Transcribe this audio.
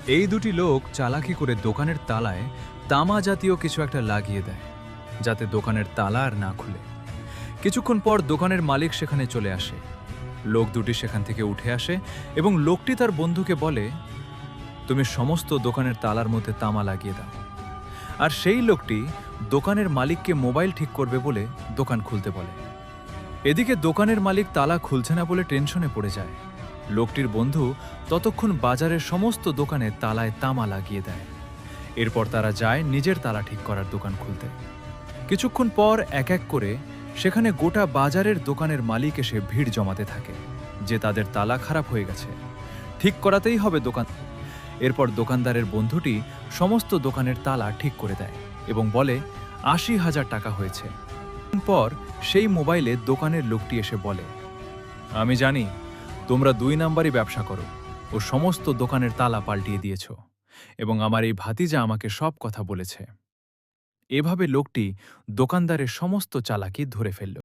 এই দুটি লোক চালাকি করে দোকানের তালায় তামা জাতীয় কিছু একটা লাগিয়ে দেয়, যাতে দোকানের তালা আর না খুলে। কিছুক্ষণ পর দোকানের মালিক সেখানে চলে আসে। লোক দুটি সেখান থেকে উঠে আসে এবং লোকটি তার বন্ধুকে বলে, তুমি সমস্ত দোকানের তালার মধ্যে তামা লাগিয়ে দাও। আর সেই লোকটি দোকানের মালিককে মোবাইল ঠিক করবে বলে দোকান খুলতে বলে। এদিকে দোকানের মালিক তালা খুলছে না বলে টেনশনে পড়ে যায়। লোকটির বন্ধু ততক্ষণ বাজারের সমস্ত দোকানে তালায় তামা লাগিয়ে দেয়। এরপর তারা যায় নিজের তালা ঠিক করার দোকান খুলতে। কিছুক্ষণ পর এক এক করে সেখানে গোটা বাজারের দোকানের মালিক এসে ভিড় জমাতে থাকে যে তাদের তালা খারাপ হয়ে গেছে, ঠিক করাতেই হবে দোকান। এরপর দোকানদারের বন্ধুটি সমস্ত দোকানের তালা ঠিক করে দেয় এবং বলে ৮০,০০০ টাকা হয়েছে। পর সেই মোবাইলে দোকানের লোকটি এসে বলে, আমি জানি তোমরা ২ নাম্বারই ব্যবসা করো ও সমস্ত দোকানের তালা পাল্টিয়ে দিয়েছ, এবং আমার এই ভাতিজা আমাকে সব কথা বলেছে। এভাবে লোকটি দোকানদারের সমস্ত চালাকি ধরে ফেলল।